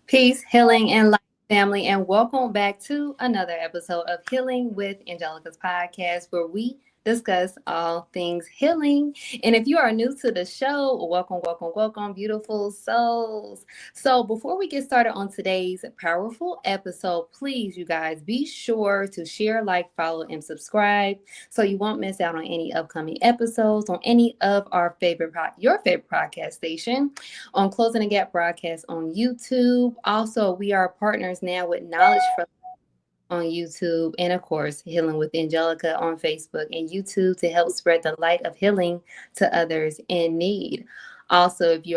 Peace, healing, and life, family, and welcome back to another episode of Healing with Angelica's podcast, where we discuss all things healing. And if you are new to the show, welcome, welcome, welcome, beautiful souls. So, before we get started on today's powerful episode, please, you guys, be sure to share, like, follow, and subscribe so you won't miss out on any upcoming episodes on any of our your favorite podcast station, on Closing the Gap broadcast on YouTube. Also, we are partners now with Knowledge for on YouTube, and of course, Healing with Angelica on Facebook and YouTube to help spread the light of healing to others in need. Also, if you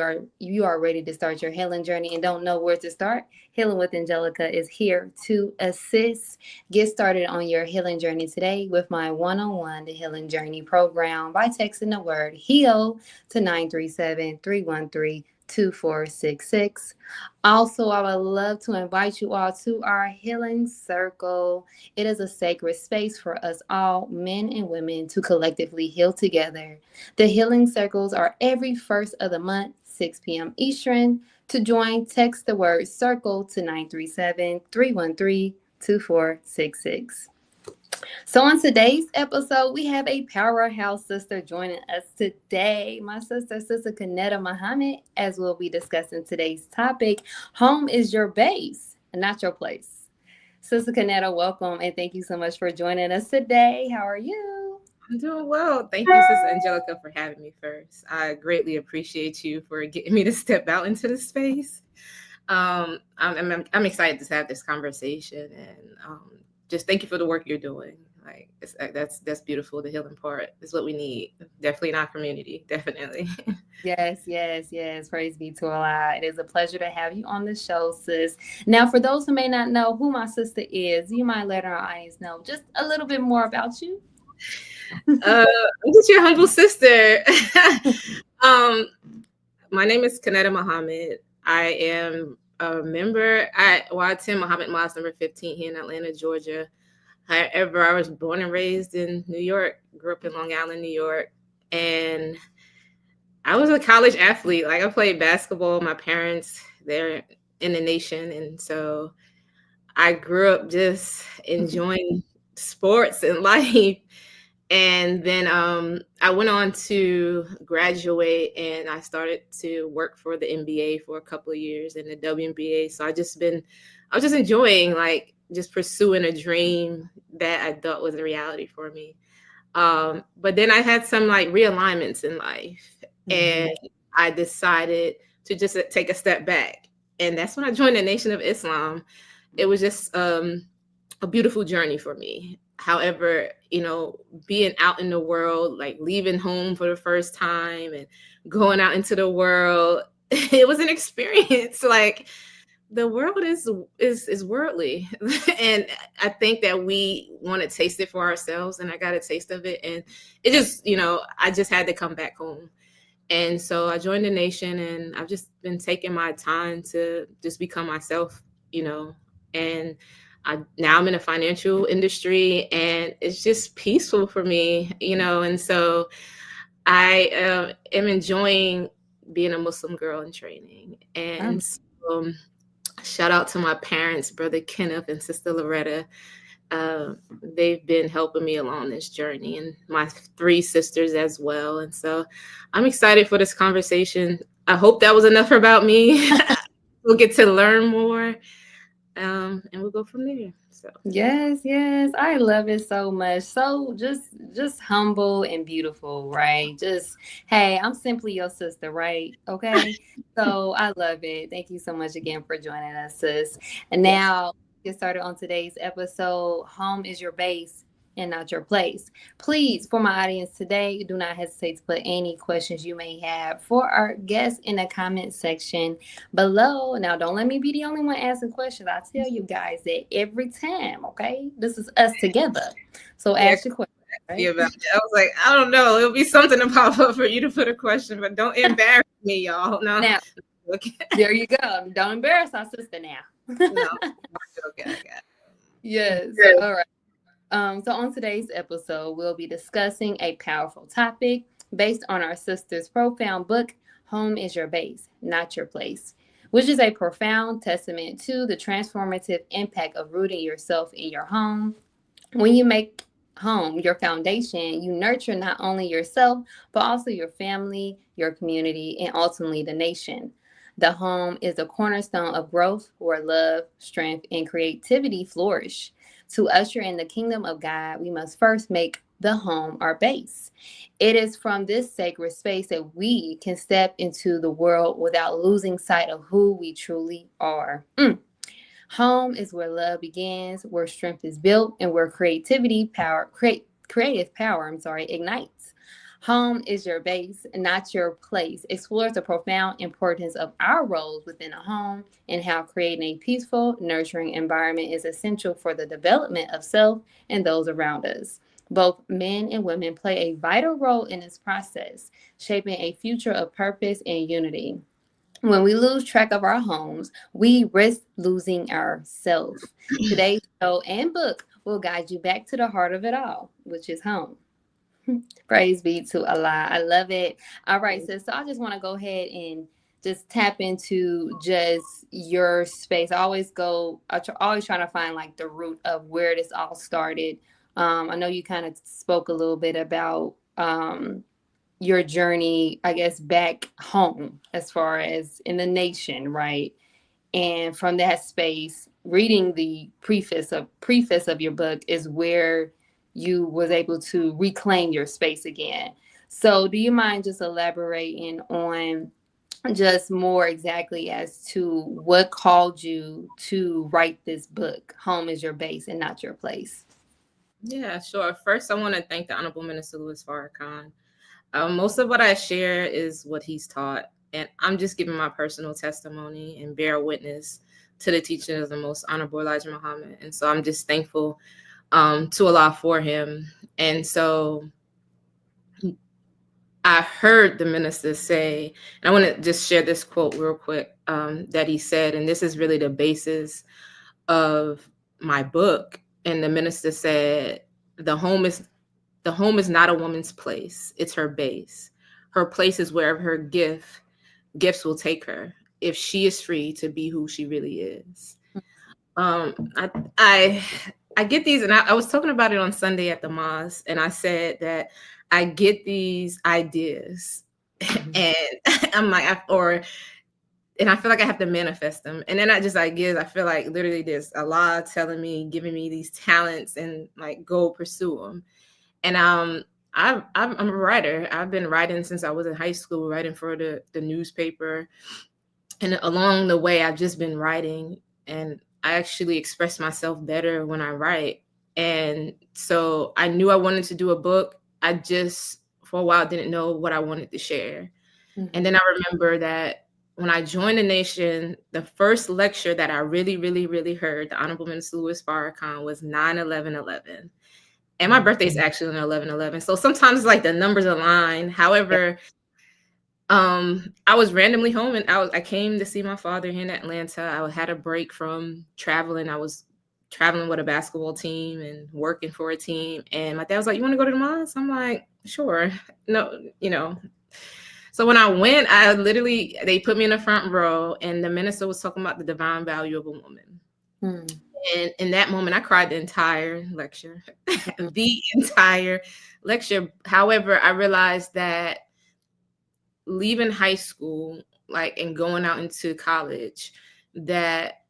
are ready to start your healing journey and don't know where to start, Healing with Angelica is here to assist. Get started on your healing journey today with my one-on-one The Healing Journey program by texting the word HEAL to 937-313-2466. Also, I would love to invite you all to our healing circle. It is a sacred space for us all, men and women, to collectively heal together. The healing circles are every first of the month, 6 p.m. Eastern. To join, text the word circle to 937-313-2466. So on today's episode, we have a powerhouse sister joining us today. My sister, Sister Kenetta Muhammad, as we'll be discussing today's topic. Home is your base, not your place. Sister Kenetta, welcome, and thank you so much for joining us today. How are you? I'm doing well. Thank you, Sister Angelica, for having me first. I greatly appreciate you for getting me to step out into the space. I'm excited to have this conversation, and just thank you for the work you're doing. Like that's beautiful. The healing part is what we need. Definitely in our community. Definitely. Yes. Praise be to Allah. It is a pleasure to have you on the show, sis. Now, for those who may not know who my sister is, you might let our audience know just a little bit more about you. I'm just your humble sister. My name is Kenetta Muhammad. I am a member at attend Muhammad Mosque number 15 here in Atlanta, Georgia. However, I was born and raised in New York, grew up in Long Island, New York, and I was a college athlete. Like I played basketball. My parents, they're in the nation, and so I grew up just enjoying sports and life. And then I went on to graduate, and I started to work for the NBA for a couple of years in the WNBA. So I was just enjoying like just pursuing a dream that I thought was a reality for me. But then I had some like realignments in life, and I decided to just take a step back. And that's when I joined the Nation of Islam. It was just a beautiful journey for me. However, being out in the world, like leaving home for the first time and going out into the world, it was an experience. Like the world is worldly. And I think that we want to taste it for ourselves. And I got a taste of it. And it just, I just had to come back home. And so I joined the Nation, and I've just been taking my time to just become myself, and now I'm in the financial industry, and it's just peaceful for me, and so I am enjoying being a Muslim girl in training. And so, shout out to my parents, Brother Kenneth and Sister Loretta. They've been helping me along this journey, and my 3 sisters as well. And so I'm excited for this conversation. I hope that was enough about me. We'll get to learn more. And we'll go from there. So Yes, I love it so much. So just humble and beautiful, right? Just, hey, I'm simply your sister, right? Okay. So I love it. Thank you so much again for joining us, sis. And now get started on today's episode. Home is your base and not your place. Please, for my audience today, do not hesitate to put any questions you may have for our guests in the comment section below. Now, don't let me be the only one asking questions. I tell you guys that every time, okay? This is us together. So ask your question. me Right? about it. I was like, I don't know. It'll be something to pop up for you to put a question, but don't embarrass me, y'all. No, Now, okay. there you go. Don't embarrass our sister now. No, okay, I got Yes. it. All right. So on today's episode, we'll be discussing a powerful topic based on our sister's profound book, Home is Your Base, Not Your Place, which is a profound testament to the transformative impact of rooting yourself in your home. When you make home your foundation, you nurture not only yourself, but also your family, your community, and ultimately the nation. The home is a cornerstone of growth where love, strength, and creativity flourish. To usher in the kingdom of God, we must first make the home our base. It is from this sacred space that we can step into the world without losing sight of who we truly are. Home is where love begins, where strength is built, and where creative power, ignites. Home is your base, not your place. Explores the profound importance of our roles within a home and how creating a peaceful, nurturing environment is essential for the development of self and those around us. Both men and women play a vital role in this process, shaping a future of purpose and unity. When we lose track of our homes, we risk losing ourselves. Today's show and book will guide you back to the heart of it all, which is home. Praise be to Allah. I love it. All right, sis. So I just want to go ahead and just tap into just your space. Always trying to find like the root of where this all started. I know you kind of spoke a little bit about your journey, I guess, back home as far as in the nation, right? And from that space, reading the preface of your book is where you was able to reclaim your space again. So do you mind just elaborating on just more exactly as to what called you to write this book, Home is Your Base and Not Your Place? Yeah, sure. First, I want to thank the Honorable Minister Louis Farrakhan. Most of what I share is what he's taught, and I'm just giving my personal testimony and bear witness to the teaching of the Most Honorable Elijah Muhammad. And so I'm just thankful to Allah for him. And so I heard the minister say, and I want to just share this quote real quick that he said, and this is really the basis of my book. And the minister said, the home is not a woman's place. It's her base. Her place is wherever her gifts will take her if she is free to be who she really is. I get these, and I was talking about it on Sunday at the mosque, and I said that I get these ideas, and I'm like, and I feel like I have to manifest them. And then I just ideas, I feel like literally there's Allah telling me, giving me these talents, and like go pursue them. And I'm a writer. I've been writing since I was in high school, writing for the newspaper. And along the way, I've just been writing, and I actually express myself better when I write. And so I knew I wanted to do a book. I just, for a while, didn't know what I wanted to share. Mm-hmm. And then I remember that when I joined the nation, the first lecture that I really, really, really heard, the Honorable Minister Louis Farrakhan, was 9/11/11. And my birthday is actually on 11/11. So sometimes like the numbers align. However, I was randomly home, and I came to see my father here in Atlanta. I had a break from traveling. I was traveling with a basketball team and working for a team. And my dad was like, "You want to go to the mosque?" I'm like, "Sure." No, So when I went, they put me in the front row, and the minister was talking about the divine value of a woman. And in that moment, I cried the entire lecture, the entire lecture. However, I realized that leaving high school, and going out into college, that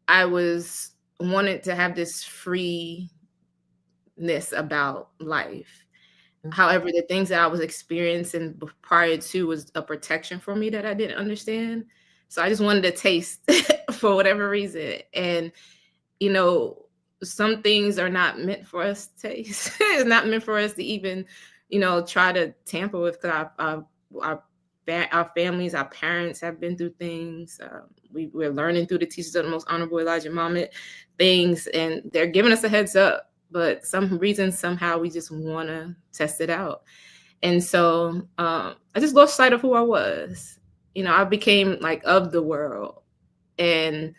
I wanted to have this freeness about life. However, the things that I was experiencing prior to was a protection for me that I didn't understand. So I just wanted to taste for whatever reason. And, some things are not meant for us to taste. It's not meant for us to even, try to tamper with, because our families, our parents have been through things. We're learning through the teachings of the Most Honorable Elijah Muhammad things, and they're giving us a heads up. but some reason somehow we just want to test it out. And so I just lost sight of who I was. I became like of the world, and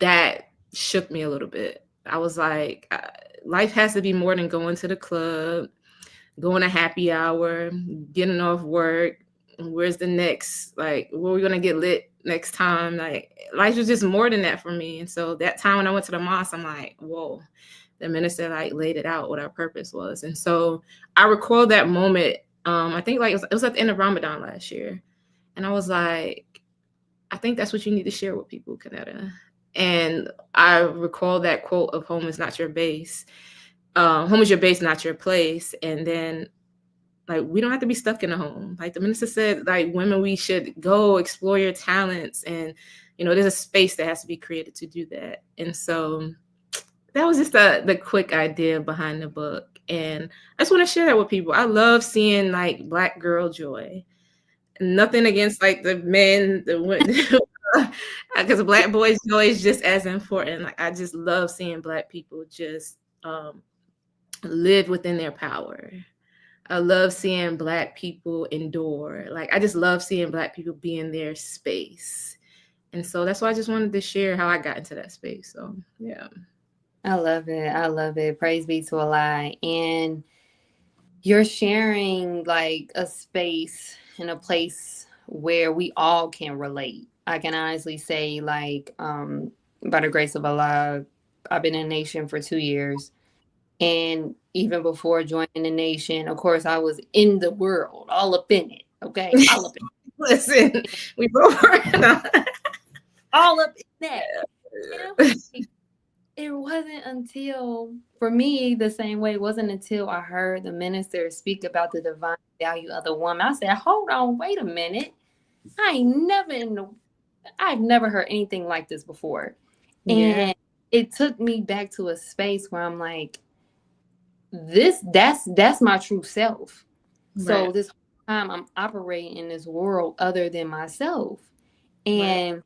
that shook me a little bit. I was like, life has to be more than going to the club, going to happy hour, getting off work. Where's the next, like, where are we gonna get lit next time? Like, life was just more than that for me. And so that time when I went to the mosque, I'm like, whoa, the minister like laid it out what our purpose was. And so I recall that moment. I think like it was at the end of Ramadan last year, and I was like, I think that's what you need to share with people, Kenetta. And I recall that quote of "Home is not your base. Home is your base, not your place." And then, like, we don't have to be stuck in a home. Like the minister said, like, women, we should go explore your talents, and there's a space that has to be created to do that. And so that was just the quick idea behind the book, and I just want to share that with people. I love seeing like Black girl joy. Nothing against like the men, the women, because Black boys joy is just as important. Like I just love seeing Black people just live within their power. I love seeing Black people endure. Like I just love seeing Black people be in their space. And so that's why I just wanted to share how I got into that space. So yeah. I love it. I love it. Praise be to Allah. And you're sharing like a space and a place where we all can relate. I can honestly say, like, by the grace of Allah, I've been in the nation for 2 years. And even before joining the nation, of course, I was in the world, all up in it. Okay. All up in it. Listen, we both are All up in that. It wasn't until, for me, the same way, it wasn't until I heard the minister speak about the divine value of the woman. I said, hold on, wait a minute. I've never heard anything like this before. Yeah. And it took me back to a space where I'm like, that's my true self. So Right. this whole time I'm operating in this world other than myself. Right.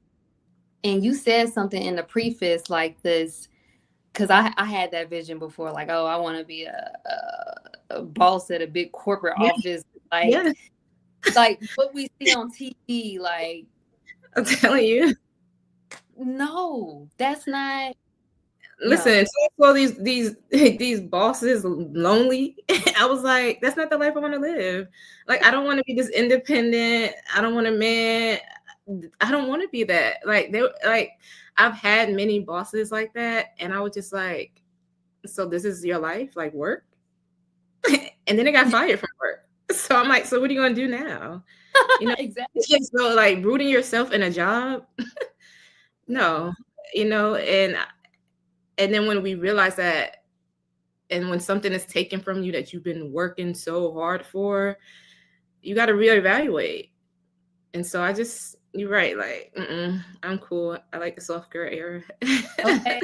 And you said something in the preface like this, because I had that vision before, like, oh, I want to be a boss at a big corporate Yeah. office, like Yeah. like what we see on TV. Like, I'm telling you. no, that's not. Listen, No. until I saw these bosses lonely, I was like, that's not the life I want to live. Like, I don't want to be this independent. I don't want a man. I don't want to be that. Like I've had many bosses like that, and I was just like, so this is your life, like work? And then I got fired from work. So I'm like, so what are you gonna do now? Exactly. So like rooting yourself in a job, no, and then when we realize that, and when something is taken from you that you've been working so hard for, you got to reevaluate. And so you're right. Like, I'm cool. I like the soft girl era. Okay.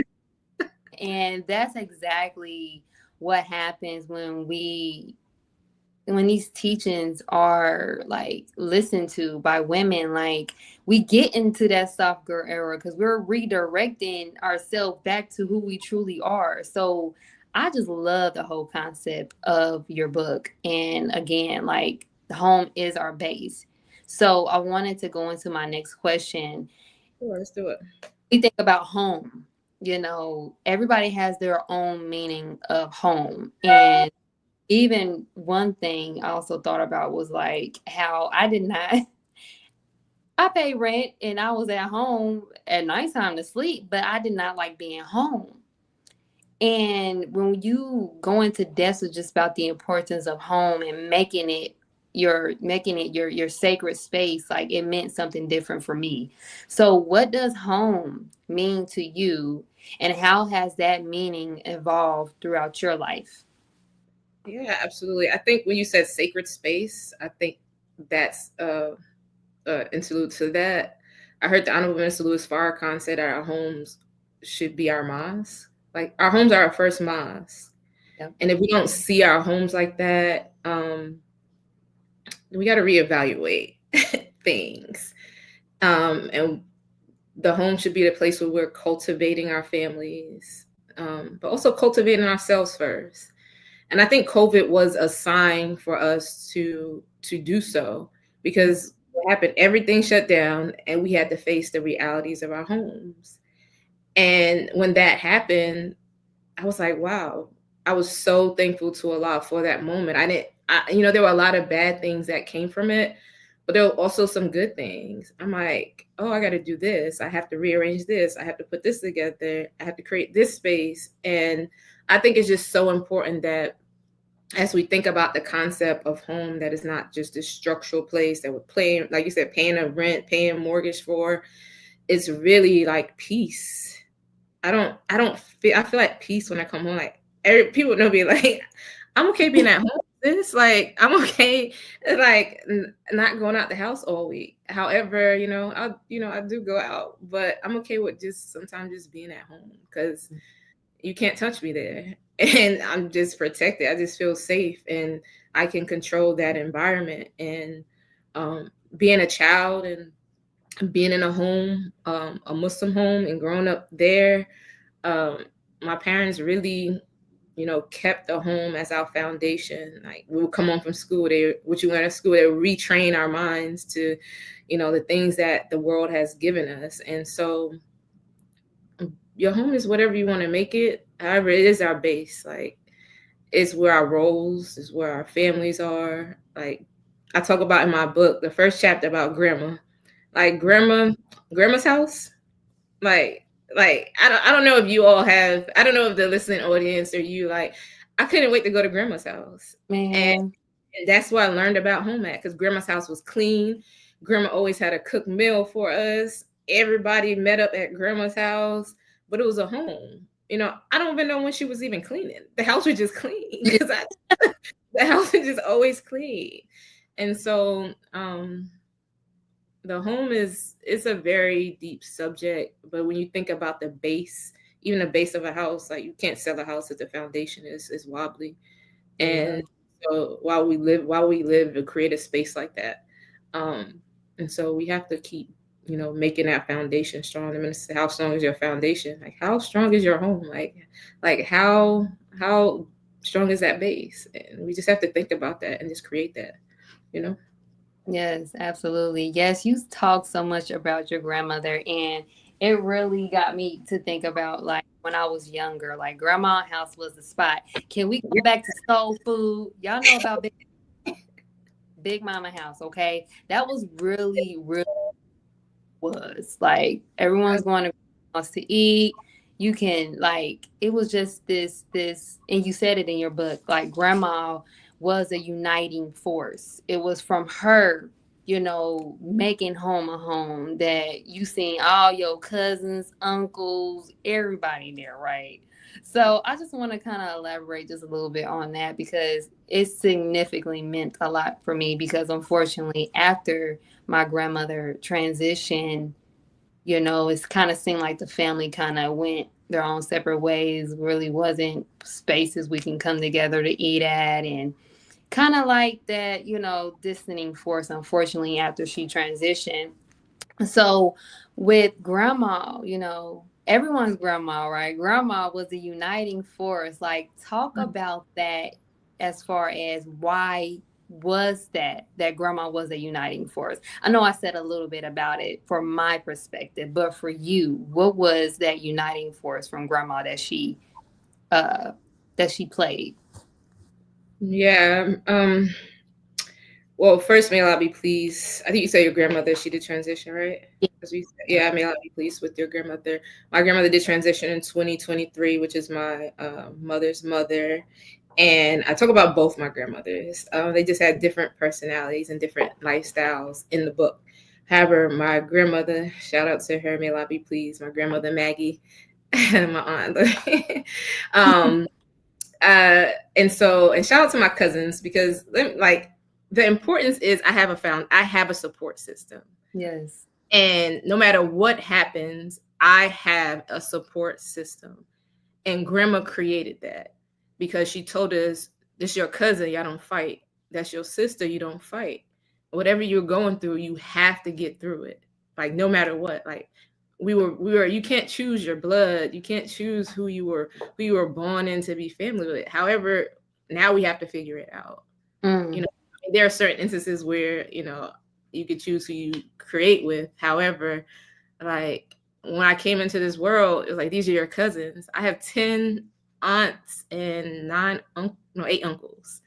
And that's exactly what happens when these teachings are like listened to by women. Like, we get into that soft girl era because we're redirecting ourselves back to who we truly are. So I just love the whole concept of your book. And again, like, the home is our base. So I wanted to go into my next question. Sure, let's do it. We think about home, everybody has their own meaning of home. And even one thing I also thought about was like how I paid rent and I was at home at nighttime to sleep, but I did not like being home. And when you go into depth of just about the importance of home and making it your sacred space, like, it meant something different for me. So what does home mean to you, and how has that meaning evolved throughout your life? Yeah, absolutely. I think when you said sacred space, I think that's interlude to that. I heard the Honorable Minister Louis Farrakhan say that our homes should be our mosques. Like our homes are our first mosque. Yeah. And if we don't see our homes like that, we got to reevaluate things. And the home should be the place where we're cultivating our families, but also cultivating ourselves first. And I think COVID was a sign for us to do so, because what happened, everything shut down and we had to face the realities of our homes. And when that happened, I was like, wow, I was so thankful to Allah for that moment. There were a lot of bad things that came from it, but there were also some good things. I'm like, oh, I got to do this. I have to rearrange this. I have to put this together. I have to create this space. And I think it's just so important that as we think about the concept of home, that is not just a structural place that we're paying, like you said, paying a rent, paying a mortgage for. It's really like peace. I feel like peace when I come home. Like people know me, like I'm okay being at home. This like I'm okay, like not going out the house all week. However, I do go out, but I'm okay with just sometimes just being at home, because you can't touch me there, and I'm just protected. I just feel safe, and I can control that environment. And being a child and being in a home, a Muslim home, and growing up there, um, my parents really, kept the home as our foundation. Like we would come home from school, what you learn at school, they would retrain our minds to, the things that the world has given us. And so your home is whatever you want to make it. However, it is our base. Like it's where our roles, is where our families are. Like I talk about in my book, the first chapter about grandma. Like grandma's house. Like I don't know if you all have, I don't know if the listening audience or you, like, I couldn't wait to go to grandma's house. And Man, that's where I learned about home at, because grandma's house was clean. Grandma always had a cooked meal for us. Everybody met up at grandma's house, but it was a home. I don't even know when she was even cleaning. The house was just clean because the house was just always clean. And so the home is a very deep subject, but when you think about the base, even the base of a house, like you can't sell a house if the foundation is wobbly. yeah. And so while we live and create a space like that, um and so we have to keep making that foundation strong. I mean, how strong is your foundation? Like how strong is your home? Like how strong is that base? And we just have to think about that and just create that you know Yes, absolutely. Yes, you talk so much about your grandmother, and it really got me to think about like when I was younger, like grandma house was the spot. Can we go back to soul food? Y'all know about Big Mama house, okay? That was really, really was like everyone's going to wants to eat. You can like it was just this, and you said it in your book, like grandma was a uniting force. It was from her, making home a home that you seen all your cousins, uncles, everybody there, right? So I just want to kind of elaborate just a little bit on that because it significantly meant a lot for me because unfortunately after my grandmother transitioned, it's kind of seemed like the family kind of went their own separate ways, really wasn't spaces we can come together to eat at. And kind of like that, distancing force, unfortunately, after she transitioned. So with grandma, everyone's grandma, right? Grandma was a uniting force. Like, talk about that as far as why was that grandma was a uniting force. I know I said a little bit about it from my perspective, but for you, what was that uniting force from grandma uh that she played? yeah. Well, first, may Allah be pleased. I think you said your grandmother, she did transition, right? Yeah, may Allah be pleased with your grandmother. My grandmother did transition in 2023, which is my mother's mother. And I talk about both my grandmothers. They just had different personalities and different lifestyles in the book. However, my grandmother, shout out to her, may Allah be pleased, my grandmother Maggie, and my aunt. um, and shout out to my cousins, because like the importance is I have a support system. Yes. And no matter what happens, I have a support system. And grandma created that, because she told us, this your cousin, y'all don't fight. That's your sister, you don't fight. Whatever you're going through, you have to get through it. Like no matter what. Like you can't choose your blood. You can't choose who you were born in to be family with. However, now we have to figure it out. You know, there are certain instances where, you could choose who you create with. However, like when I came into this world, it was like, these are your cousins. I have 10 aunts and 8 uncles.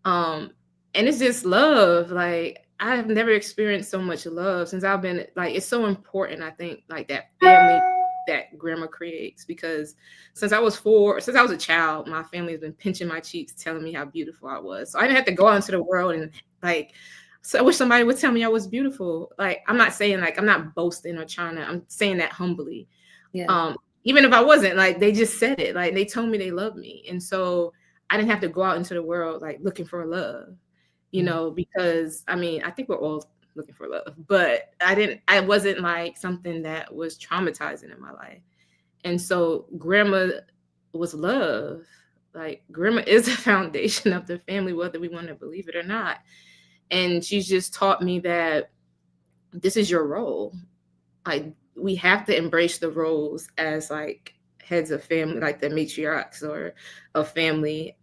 And it's just love. Like, I have never experienced so much love since I've been, like, it's so important, I think, like, that family that grandma creates, because since I was a child, my family has been pinching my cheeks, telling me how beautiful I was. So I didn't have to go out into the world and, like, so I wish somebody would tell me I was beautiful. Like, I'm not saying, like, I'm not boasting or I'm saying that humbly. Yeah. Even if I wasn't, like, they just said it, like, they told me they love me. And so I didn't have to go out into the world, like, looking for love, because I mean, I think we're all looking for love, but I wasn't like something that was traumatizing in my life. And so grandma was love. Like, grandma is the foundation of the family, whether we want to believe it or not. And she's just taught me that this is your role. Like, we have to embrace the roles as, like, heads of family, like the matriarchs or of family,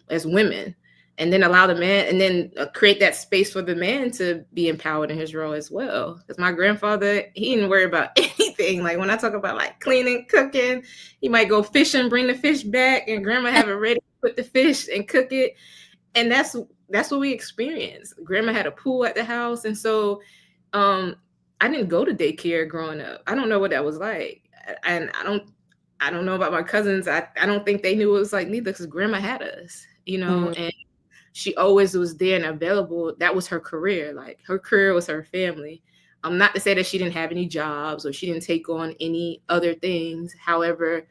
as women, and then allow the man, and then create that space for the man to be empowered in his role as well. Because my grandfather, he didn't worry about anything. Like, when I talk about, like, cleaning, cooking, he might go fishing, bring the fish back, and grandma have it ready, put the fish and cook it. And that's what we experienced. Grandma had a pool at the house. And so I didn't go to daycare growing up. I don't know what that was like. And I don't know about my cousins. I don't think they knew what it was like neither, because grandma had us, and she always was there and available. That was her career. Like, her career was her family. Not to say that she didn't have any jobs or she didn't take on any other things. However,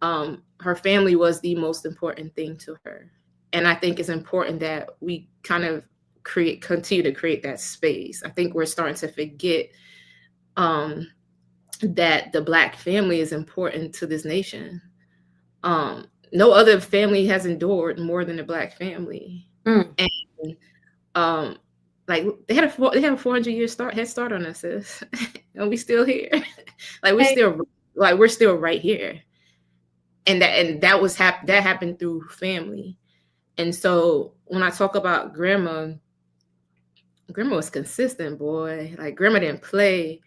her family was the most important thing to her. And I think it's important that we kind of continue to create that space. I think we're starting to forget that the Black family is important to this nation. No other family has endured more than the Black family. And like, they have a 400-year head start on us, sis. And we still here. Like, we're still right here. And that happened through family. And so when I talk about grandma was consistent, boy. Like, grandma didn't play.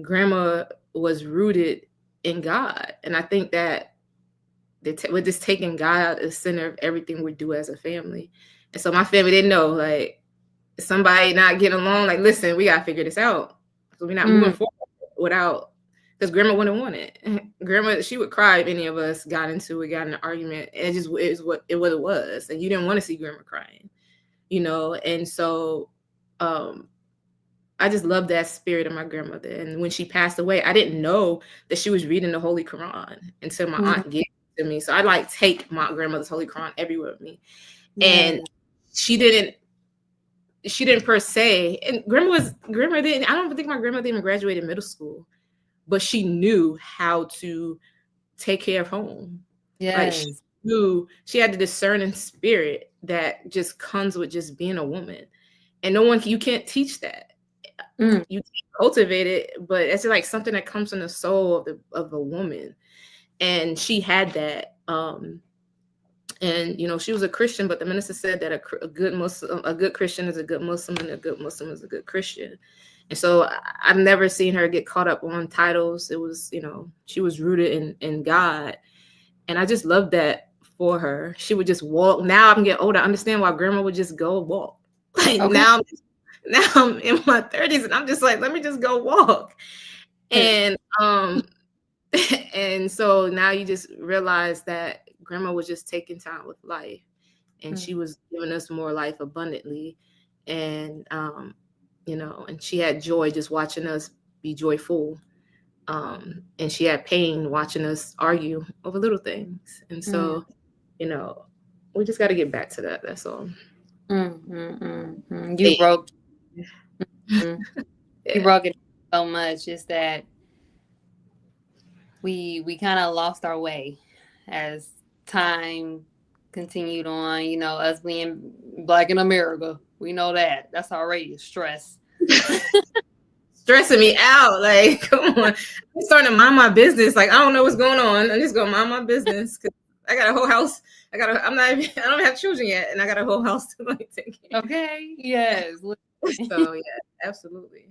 Grandma was rooted in God. And I think that we're just taking God at the center of everything we do as a family. And so my family didn't know, like, somebody not getting along, like, listen, we got to figure this out. So we're not moving forward without, because grandma wouldn't want it. Grandma, she would cry if any of us got in an argument. And it was what it was. And you didn't want to see grandma crying, And so I just love that spirit of my grandmother. And when she passed away, I didn't know that she was reading the Holy Quran until my aunt gave it to me. So I, like, take my grandmother's Holy Quran everywhere with me. And she didn't per se, and grandma didn't, I don't think my grandmother even graduated middle school, but she knew how to take care of home. Like, she had the discerning spirit that just comes with just being a woman. And you can't teach that. You can cultivate it, but it's just like something that comes from the soul of a woman. And she had that. And she was a Christian, but the minister said that a good Christian is a good Muslim, and a good Muslim is a good Christian. And so I've never seen her get caught up on titles. It was, she was rooted in God. And I just love that for her. She would just walk. Now I'm getting older. I understand why grandma would just go walk. Like, now I'm in my 30s, and I'm just like, let me just go walk. And and so now you just realize that grandma was just taking time with life, and she was giving us more life abundantly. And and she had joy just watching us be joyful. And she had pain watching us argue over little things. And so, we just got to get back to that. That's all. You broke you broke it so much. Is that we kind of lost our way as time continued on. Us being Black in America, we know that's already a stress. stressing me out. Like, come on. I'm starting to mind my business. Like, I don't know what's going on. I'm just gonna mind my business because I got a whole house. I'm not even, I don't have children yet, and I got a whole house to like take care Okay. Yes. of. So yeah, absolutely.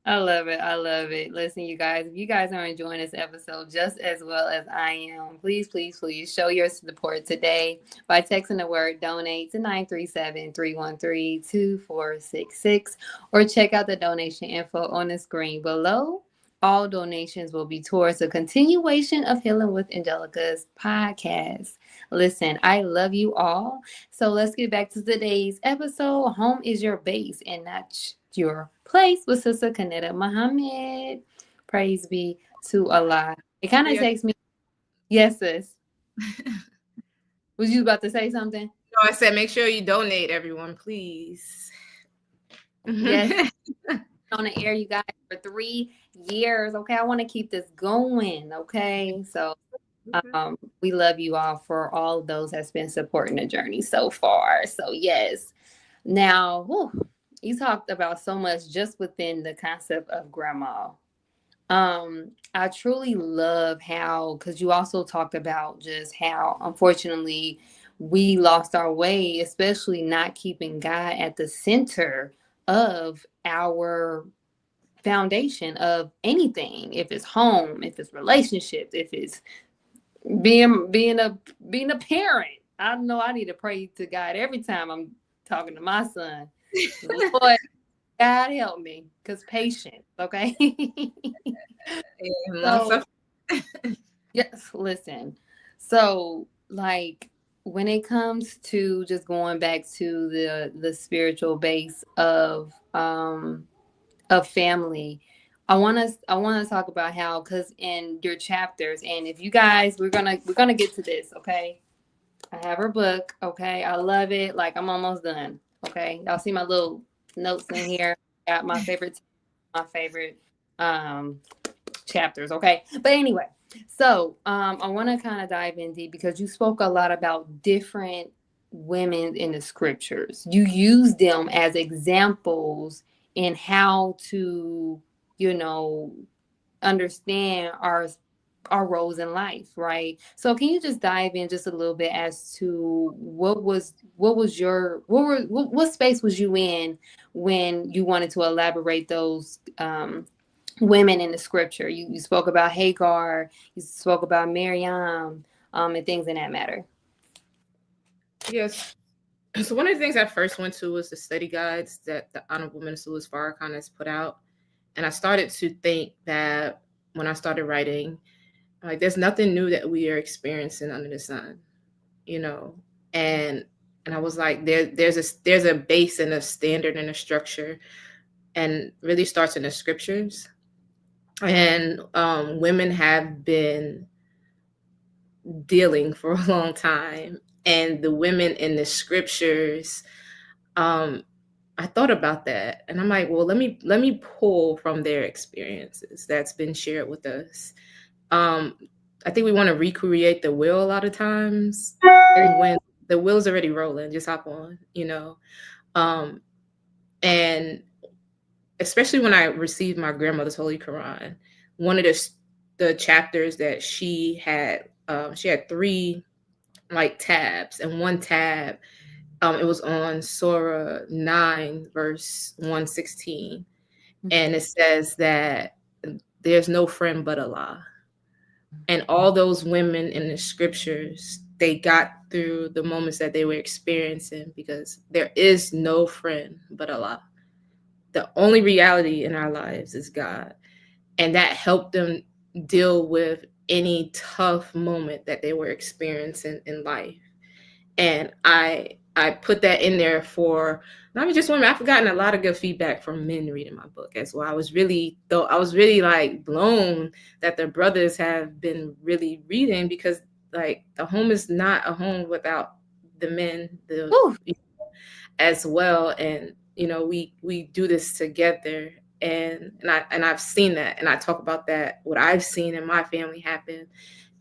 I love it. I love it. Listen, you guys, if you guys are enjoying this episode just as well as I am, please, please, please show your support today by texting the word donate to 937-313-2466 or check out the donation info on the screen below. All donations will be towards the continuation of Healing with Angelica's podcast. Listen, I love you all. So let's get back to today's episode. Home is your base and not your place with Sister Kenetta Muhammad. Praise be to Allah. It kind of Yeah. takes me. Yes, sis. Was you about to say something? No, I said make sure you donate, everyone, please. Yes. On the air, you guys, for 3 years. Okay, I want to keep this going. Okay, so we love you all for all of those that's been supporting the journey so far. So yes. Now, you talked about so much just within the concept of grandma. I truly love how, because you also talked about just how, unfortunately, we lost our way, especially not keeping God at the center of our foundation of anything. If it's home, if it's relationships, if it's being a parent. I know I need to pray to God every time I'm talking to my son. Lord, God help me, because patience, okay? So yes, listen. So like when it comes to just going back to the spiritual base of family, I want to talk about how, because in your chapters, and if you guys, we're gonna get to this, okay? I have her book, okay? I love it. Like I'm almost done, okay? Y'all see my little notes in here. Got my favorite um chapters, okay? But anyway, so I want to kind of dive in deep because you spoke a lot about different women in the scriptures. You use them as examples in how to, you know, understand our roles in life, right? So can you just dive in just a little bit as to what space was you in when you wanted to elaborate those women in the scripture? You spoke about Hagar, you spoke about Miriam, and things in that matter. Yes. So one of the things I first went to was the study guides that the Honorable Minister Louis Farrakhan has put out. And I started to think that when I started writing, like there's nothing new that we are experiencing under the sun, you know. And I was like, there's a base and a standard and a structure, and really starts in the scriptures. And women have been dealing for a long time, and the women in the scriptures, I thought about that, and I'm like, well, let me pull from their experiences that's been shared with us. I think we want to recreate the wheel a lot of times, and when the wheel's already rolling, just hop on, you know. And especially when I received my grandmother's Holy Quran, one of the chapters that she had three like tabs, and one tab, it was on Surah 9, verse 116, and it says that there's no friend but Allah. And all those women in the scriptures, they got through the moments that they were experiencing because there is no friend but Allah. The only reality in our lives is God. And that helped them deal with any tough moment that they were experiencing in life. And I put that in there for not even just women. I've gotten a lot of good feedback from men reading my book as well. I was really like blown that the brothers have been really reading, because like the home is not a home without the men, as well. And you know, we do this together, and I've seen that, and I talk about that, what I've seen in my family happen,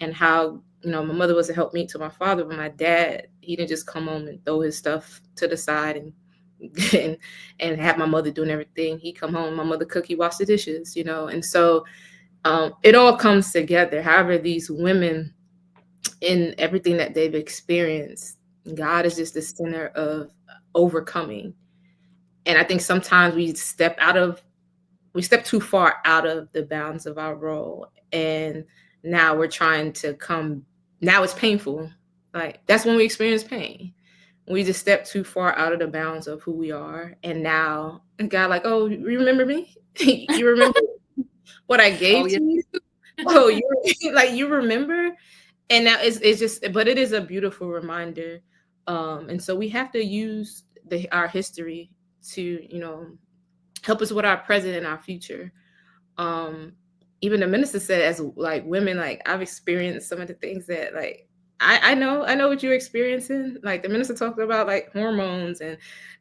and how, you know, my mother was a helpmeet to my father, but my dad, he didn't just come home and throw his stuff to the side and and, and have my mother doing everything. He come home, my mother cook, he wash the dishes, and so it all comes together. However, these women, in everything that they've experienced, God is just the center of overcoming. And I think sometimes we step too far out of the bounds of our role, and now we're trying to come. Now it's painful. Like, that's when we experience pain. We just step too far out of the bounds of who we are, and now God, like, oh, you remember me? You remember what I Oh gave yeah. to you? Oh, you like, you remember? And now it's just, but it is a beautiful reminder. And so we have to use our history to, help us with our present and our future. um Even the minister said, as like women, like, I've experienced some of the things that, like, I know what you're experiencing. Like, the minister talked about, like, hormones, and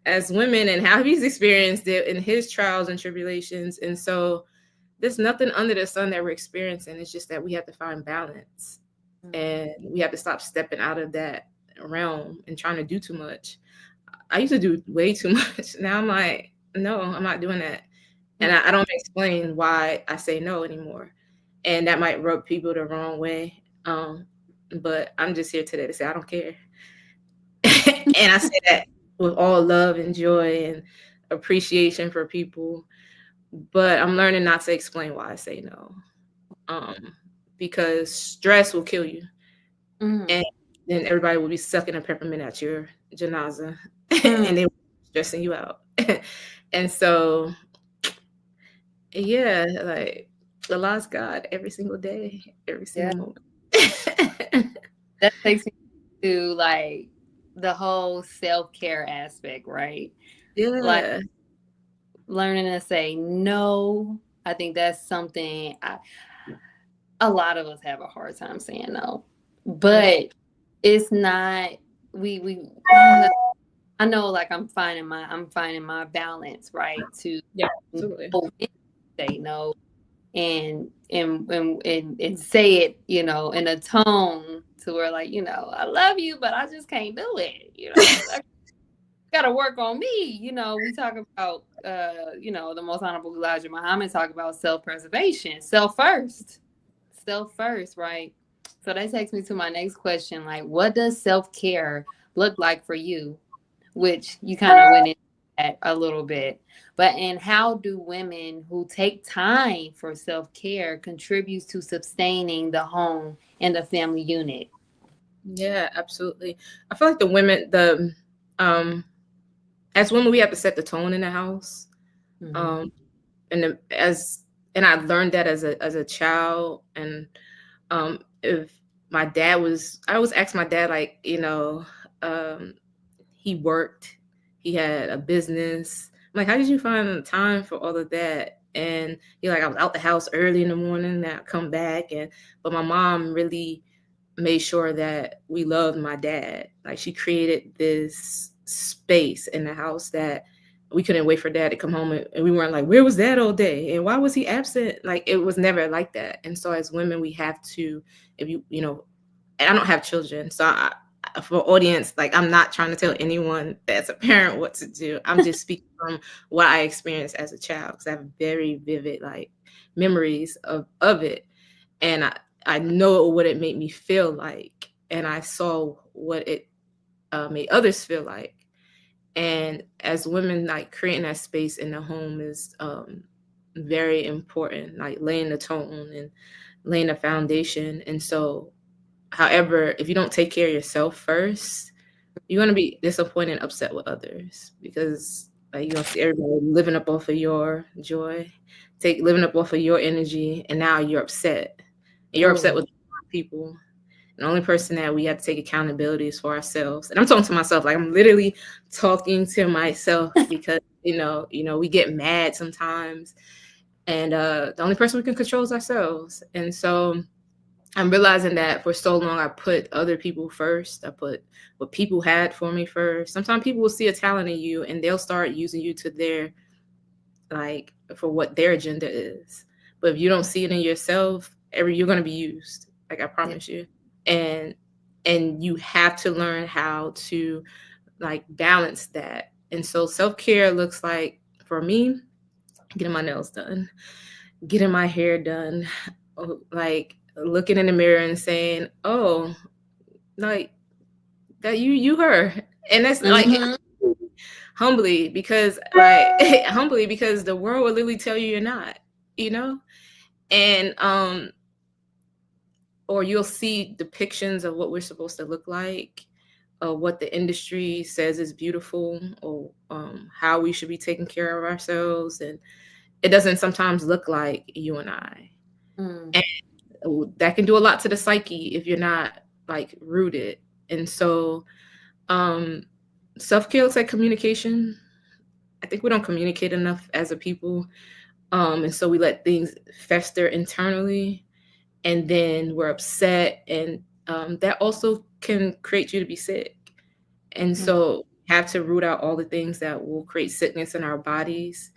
as women, and how he's experienced it in his trials and tribulations. And so there's nothing under the sun that we're experiencing. It's just that we have to find balance, and we have to stop stepping out of that realm and trying to do too much. I used to do way too much. Now I'm like, no, I'm not doing that. And I don't explain why I say no anymore. And that might rub people the wrong way. But I'm just here today to say I don't care. And I say that with all love and joy and appreciation for people. But I'm learning not to explain why I say no. Um, because stress will kill you. Mm-hmm. And then everybody will be sucking a peppermint at your janaza Mm-hmm. and they will be stressing you out. And so, yeah, like, the lost God every single day, every Yeah. single moment. That takes me to like the whole self-care aspect, right? Like Yeah. learning to say no. I think that's something a lot of us have a hard time saying no. Yeah. But it's not we I know, like, I'm finding my balance, right? To Yeah, know absolutely. when to say no, and say it, in a tone to where, like, I love you, but I just can't do it. I got to work on me. We talk about, the most honorable Elijah Muhammad talk about self-preservation, self first, right? So that takes me to my next question. Like, what does self-care look like for you? Which you kind of went into that a little bit. But and how do women who take time for self-care contribute to sustaining the home and the family unit? Yeah, absolutely. I feel like um as women, we have to set the tone in the house. Mm-hmm. Um and the, as and I learned that as a child. And if my dad was I always asked my dad, like, um he worked, he had a business. I'm like, how did you find the time for all of that? And he, like, I was out the house early in the morning, then I come back. And but my mom really made sure that we loved my dad. Like, she created this space in the house that we couldn't wait for dad to come home, and we weren't like, where was dad all day and why was he absent? Like, it was never like that. And so as women, we have to, if you know and I don't have children, so for audience, like, I'm not trying to tell anyone that's a parent what to do. I'm just speaking from what I experienced as a child, because I have very vivid, like, memories of it. And I know what it made me feel like, and I saw what it made others feel like. And as women, like, creating that space in the home is very important, like laying the tone and laying the foundation. And so, however, if you don't take care of yourself first, you're gonna be disappointed and upset with others, because, like, you're gonna see everybody living up off of your joy, living up off of your energy, and now you're upset. And you're upset Mm. with people. The only person that we have to take accountability is for ourselves. And I'm talking to myself, like, I'm literally talking to myself, because we get mad sometimes, and the only person we can control is ourselves. And so I'm realizing that for so long I put other people first. I put what people had for me first. Sometimes people will see a talent in you and they'll start using you to their, like, for what their agenda is. But if you don't see it in yourself, you're gonna be used. Like, I Yeah. promise you. And you have to learn how to, like, balance that. And so self-care looks like, for me, getting my nails done, getting my hair done, like looking in the mirror and saying, oh, like that you her. And that's like Mm-hmm. humbly, because like humbly, because the world will literally tell you you're not, you know? And or you'll see depictions of what we're supposed to look like, what the industry says is beautiful, or how we should be taking care of ourselves, and it doesn't sometimes look like you and I. Mm. And that can do a lot to the psyche if you're not like rooted. And so um self-care looks like communication. I think we don't communicate enough as a people. And so we let things fester internally, and then we're upset, and that also can create you to be sick. And Mm. so have to root out all the things that will create sickness in our bodies.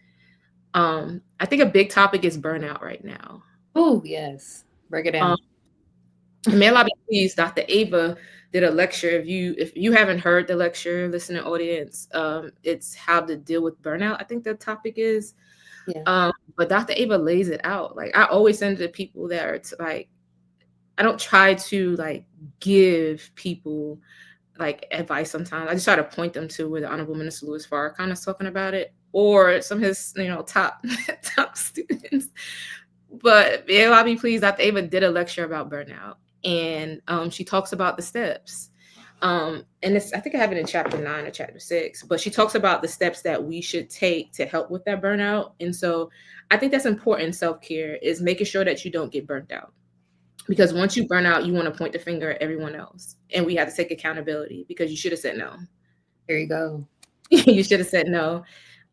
I think a big topic is burnout right now. Oh, yes. Break it Um, down. and may I be pleased, Dr. Ava did a lecture. If you haven't heard the lecture, listening audience, it's how to deal with burnout, I think the topic is. Yeah. But Dr. Ava lays it out. Like, I always send it to people that are like, I don't try to like give people like advice. Sometimes I just try to point them to where the Honorable Minister Louis Farrakhan is talking about it, or some of his, top top students. But yeah, I'll be pleased. Dr. Ava did a lecture about burnout, and she talks about the steps. And it's, I think I have it in chapter 9 or chapter 6, but she talks about the steps that we should take to help with that burnout. And so I think that's important. Self-care is making sure that you don't get burnt out, because once you burn out, you want to point the finger at everyone else, and we have to take accountability, because you should have said no. There you go. You should have said no.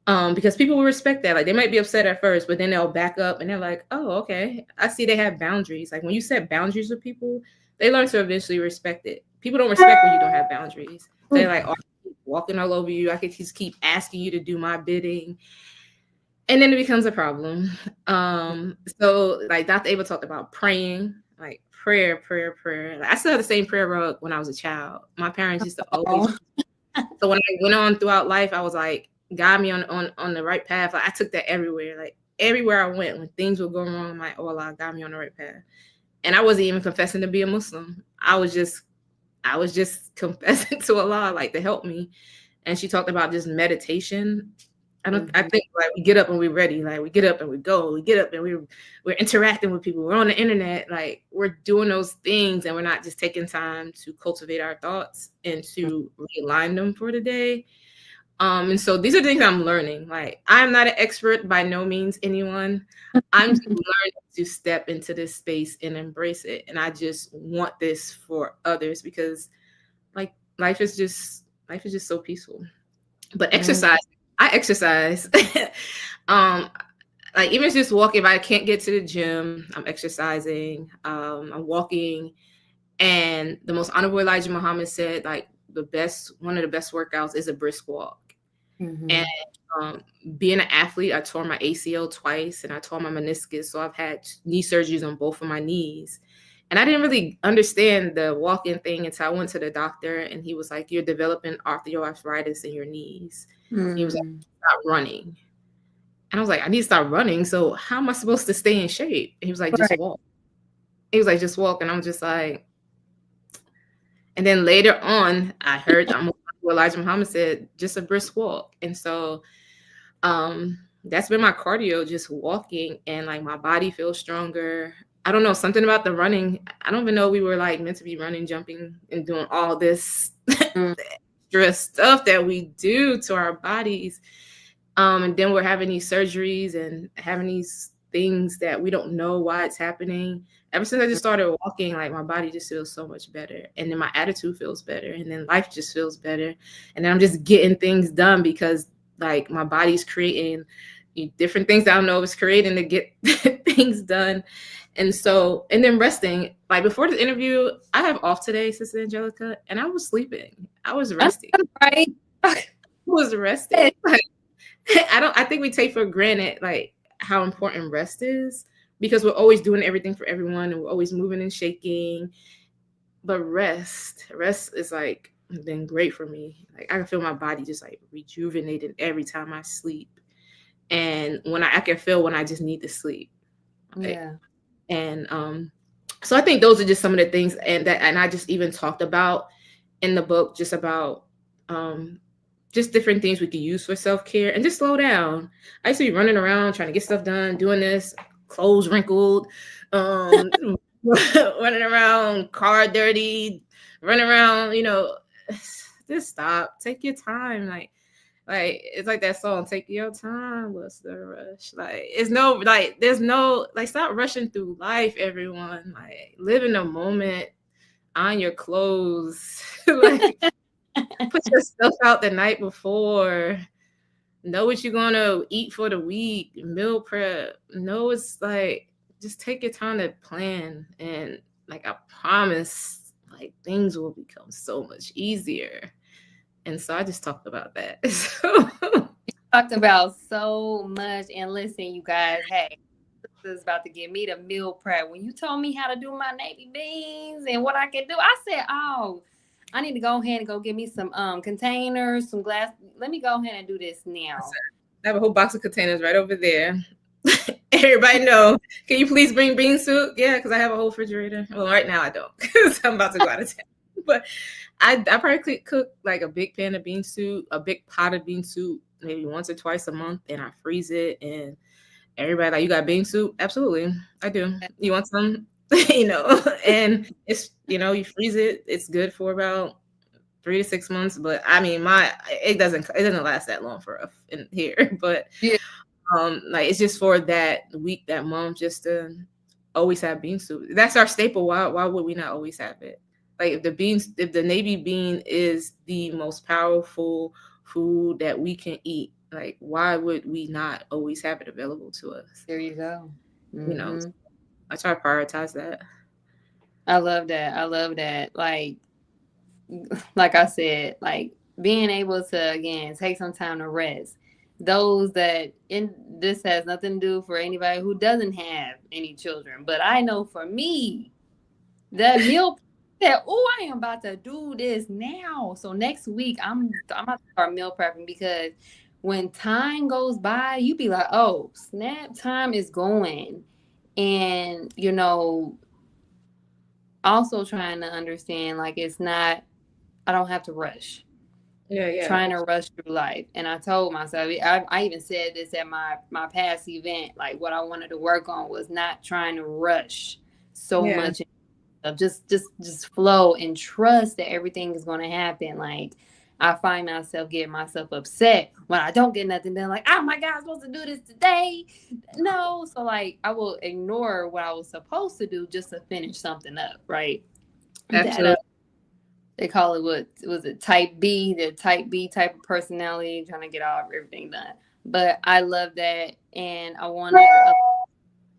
Because people will respect that. Like, they might be upset at first, but then they'll back up and they're like, oh, okay, I see they have boundaries. Like, when you set boundaries with people, they learn to eventually respect it. People don't respect when you don't have boundaries. They're like, oh, I keep walking all over you, I could just keep asking you to do my bidding, and then it becomes a problem. So like Dr. Ava talked about praying, like prayer. Like, I still have the same prayer rug when I was a child. My parents used to always. Oh, So when I went on throughout life, I was like, guide me on the right path. Like, I took that everywhere. Like, everywhere I went, when things were going wrong, I'm like, oh Allah, guide me on the right path. And I wasn't even confessing to be a Muslim. I was just confessing to Allah, like, to help me. And she talked about just meditation. I mhm. think like we get up and we're ready. Like, we get up and we go. We get up and we're interacting with people. We're on the internet. Like, we're doing those things, and we're not just taking time to cultivate our thoughts and to realign them for the day. And so these are things I'm learning. Like, I'm not an expert by no means, anyone. I'm just learning to step into this space and embrace it. And I just want this for others, because like life is just so peaceful. But Mm. exercise, I exercise. um, like, even just walking, if I can't get to the gym, I'm exercising. I'm walking. And the most honorable Elijah Muhammad said, like, one of the best workouts is a brisk walk. And Mhm. um, being an athlete, I tore my ACL twice and I tore my meniscus. So I've had knee surgeries on both of my knees. And I didn't really understand the walk-in thing until I went to the doctor, and he was like, you're developing osteoarthritis in your knees. He was like, Mm. stop running. And I was like, I need to start running. So how am I supposed to stay in shape? And he was like, just Right. walk. He was like, just walk. And I'm just like, and then later on, I heard what Elijah Muhammad said, just a brisk walk. And so that's been my cardio, just walking, and like my body feels stronger. I don't know, something about the running. I don't even know we were like meant to be running, jumping, and doing all this Mm. extra stuff that we do to our bodies. And then we're having these surgeries and having these things that we don't know why it's happening. Ever since I just started walking, like, my body just feels so much better. And then my attitude feels better. And then life just feels better. And then I'm just getting things done, because like my body's creating different things that I don't know it's creating to get things done. And so, and then resting. Like, before this interview, I have off today, Sister Angelica, and I was sleeping. I was I resting. know, right. I was resting. Like, I think we take for granted like how important rest is, because we're always doing everything for everyone and we're always moving and shaking. But rest is like been great for me. Like I can feel my body just like rejuvenated every time I sleep. And I can feel when I just need to sleep. Right? Yeah. And so I think those are just some of the things, and I just even talked about in the book, just about just different things we could use for self-care and just slow down. I used to be running around trying to get stuff done, doing this, clothes wrinkled, um running around, car dirty, running around, just stop, take your time. Like it's like that song, take your time, what's the rush? Like it's no like there's no like stop rushing through life, everyone. Like live in the moment, on your clothes, like put your stuff out the night before. Know what you're gonna eat for the week, meal prep. Know it's like just take your time to plan, and like I promise like things will become so much easier. And so I just talked about that. So Talked about so much. And listen, you guys, hey, this is about to give me the meal prep. When you told me how to do my navy beans and what I can do, I said, oh, I need to go ahead and go get me some containers, some glass. Let me go ahead and do this now. I have a whole box of containers right over there. Everybody know. Can you please bring bean soup? Yeah, because I have a whole refrigerator. Well, right now I don't, because I'm about to go out of town. But I probably cook like a big pan of bean soup, a big pot of bean soup, maybe once or twice a month, and I freeze it. And everybody like, you got bean soup? Absolutely, I do. You want some? And it's you freeze it. It's good for about 3 to 6 months. But I mean, it doesn't last that long for us in here. But Yeah. like it's just for that week, that month, just to always have bean soup. That's our staple. Why would we not always have it? Like if the navy bean is the most powerful food that we can eat, like why would we not always have it available to us? There you go. You know, Hmm. I try to prioritize that. I love that. I love that. Like I said, like being able to again take some time to rest. Those that in this has nothing to do for anybody who doesn't have any children, but I know for me that meal said, "Oh, I am about to do this now." So next week I'm about to start meal prepping because when time goes by, you be like, "Oh, snap! Time is going," and also trying to understand like it's not. I don't have to rush. Yeah, yeah, Trying to rush through life. And I told myself, I even said this at my past event, like what I wanted to work on was not trying to rush so yeah. much of just flow and trust that everything is going to happen. Like I find myself getting myself upset when I don't get nothing done. Like, oh my God, I'm supposed to do this today. No. So like I will ignore what I was supposed to do just to finish something up. Right. That Absolutely. they call it what was it type B, the type B type of personality, trying to get all everything done. But I love that, and I want to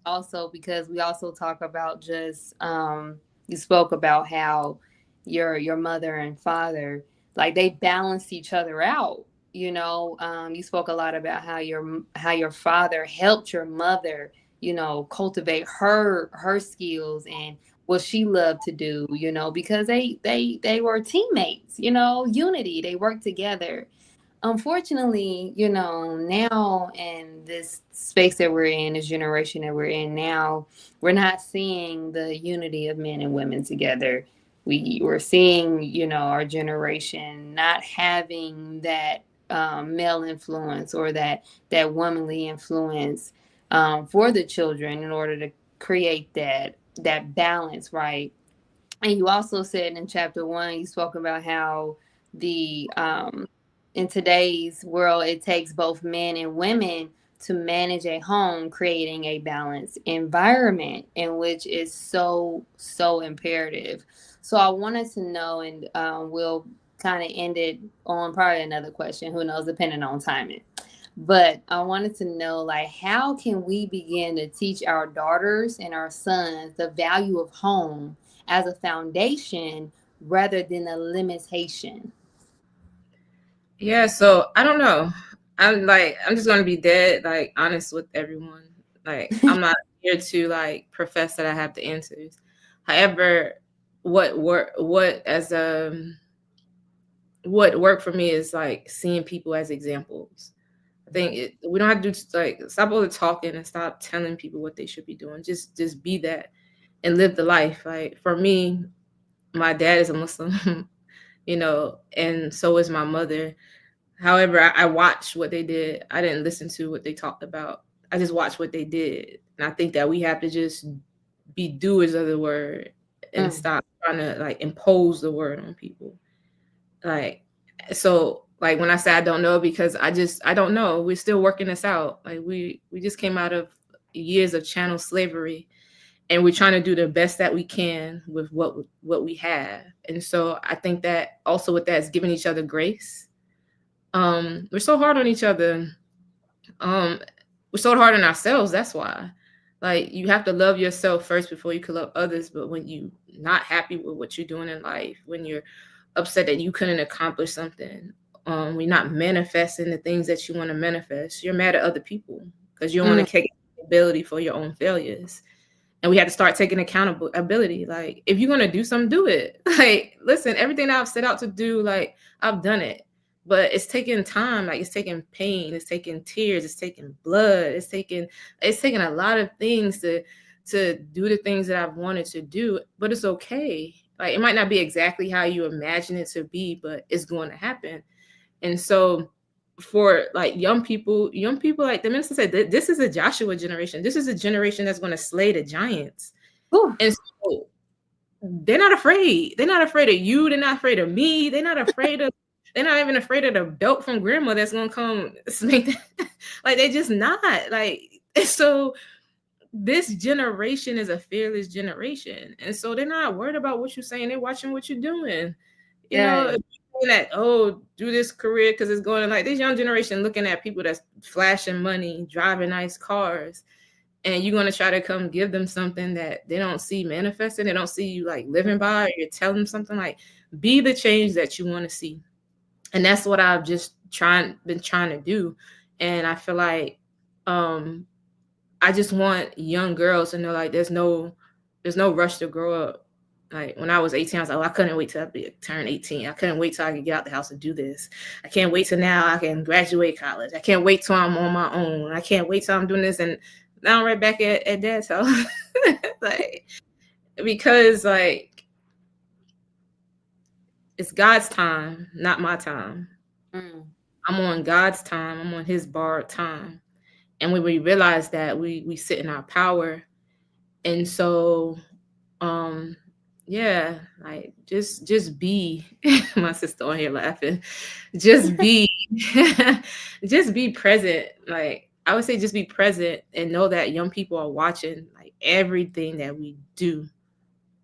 also because we also talk about just you spoke about how your mother and father like they balance each other out. You spoke a lot about how your father helped your mother, cultivate her skills and what she loved to do, because they were teammates, unity, they worked together. Unfortunately, now in this space that we're in, this generation that we're in now, we're not seeing the unity of men and women together. We're seeing, our generation not having that male influence or that womanly influence for the children in order to create that balance, right? And you also said in chapter 1, you spoke about how the in today's world it takes both men and women to manage a home, creating a balanced environment, in which is so imperative. So I wanted to know, and we'll kind of end it on probably another question, who knows, depending on timing. But I wanted to know, like, how can we begin to teach our daughters and our sons the value of home as a foundation rather than a limitation? Yeah, so I don't know. I'm just gonna be dead, like honest with everyone. Like I'm not here to like profess that I have the answers. However, what as what worked for me is like seeing people as examples. I think we don't have to do like stop all the talking and stop telling people what they should be doing. Just be that and live the life. Like for me, my dad is a Muslim, and so is my mother. However, I watched what they did. I didn't listen to what they talked about. I just watched what they did. And I think that we have to just be doers of the word and stop trying to like impose the word on people. Like, so like when I say I don't know, because I don't know. We're still working this out. Like we just came out of years of chattel slavery, and we're trying to do the best that we can with what we have. And so I think that also with that is giving each other grace. We're so hard on each other. We're so hard on ourselves. That's why. Like you have to love yourself first before you can love others. But when you not happy with what you're doing in life, when you're upset that you couldn't accomplish something, when you're not manifesting the things that you want to manifest, you're mad at other people because you don't want to take accountability for your own failures. And we had to start taking accountability. Like if you're gonna do something, do it. Like listen, everything I've set out to do, like I've done it. But it's taking time, like it's taking pain, it's taking tears, it's taking blood, it's taking a lot of things to do the things that I've wanted to do. But it's okay. Like it might not be exactly how you imagine it to be, but it's going to happen. And so for like young people, like the minister said, this is a Joshua generation. This is a generation that's going to slay the giants. Ooh. And so they're not afraid. They're not afraid of you. They're not afraid of me. They're not afraid of. They're not even afraid of the belt from grandma that's gonna come make that. Like they're just not. Like so this generation is a fearless generation. And so they're not worried about what you're saying. They're watching what you're doing. You know, that do this career because it's going like this young generation looking at people that's flashing money, driving nice cars. And you're going to try to come give them something that they don't see manifesting. They don't see you like living by, or you're telling them something like, be the change that you want to see. And that's what I've just been trying to do. And I feel like I just want young girls to know like there's no rush to grow up. Like when I was 18, I was like, oh, I couldn't wait till I turn 18. I couldn't wait till I could get out the house and do this. I can't wait till now I can graduate college. I can't wait till I'm on my own. I can't wait till I'm doing this. And now I'm right back at dad's house. Like, because like, it's God's time, not my time. I'm on God's time. I'm on his borrowed time. And when we realize that, we sit in our power. And so, yeah, like just be my sister on here laughing. Just be just be present. Like I would say just be present and know that young people are watching like everything that we do.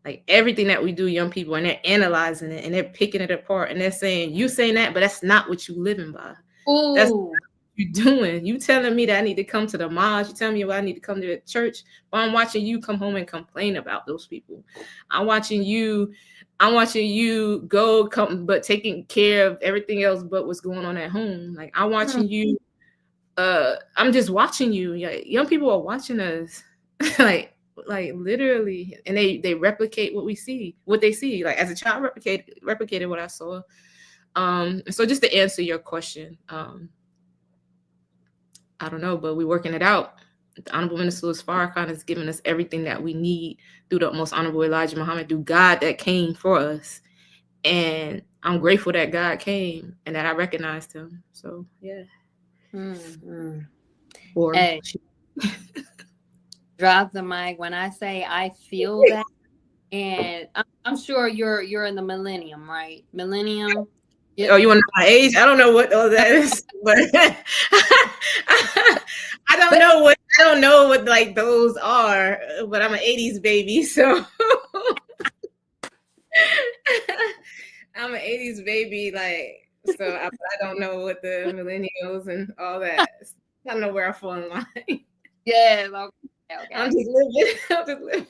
Like everything that we do, young people, and they're analyzing it and they're picking it apart and they're saying, you saying that, but that's not what you living by. Ooh. That's not what you doing. You telling me that I need to come to the mosque. You telling me I need to come to the church. But I'm watching you come home and complain about those people. I'm watching you go come, but taking care of everything else but what's going on at home. Like I'm watching you. I'm just watching you. Young people are watching us. like literally, and they replicate what they see. Like as a child replicated what I saw. So just to answer your question, I don't know, but we're working it out. The Honorable Minister Louis Farrakhan has given us everything that we need through the Most Honorable Elijah Muhammad, through God that came for us. And I'm grateful that God came and that I recognized him. So yeah. Hey. Drop the mic when I say I feel that, and I'm sure you're in the millennium, right? Millennium. Oh, you want to know my age? I don't know what all that is, but I don't know what like those are. But I'm an '80s baby, so I'm an '80s baby. Like, so I don't know what the millennials and all that. I don't know where I fall in line. Yeah. Okay. I'm just living.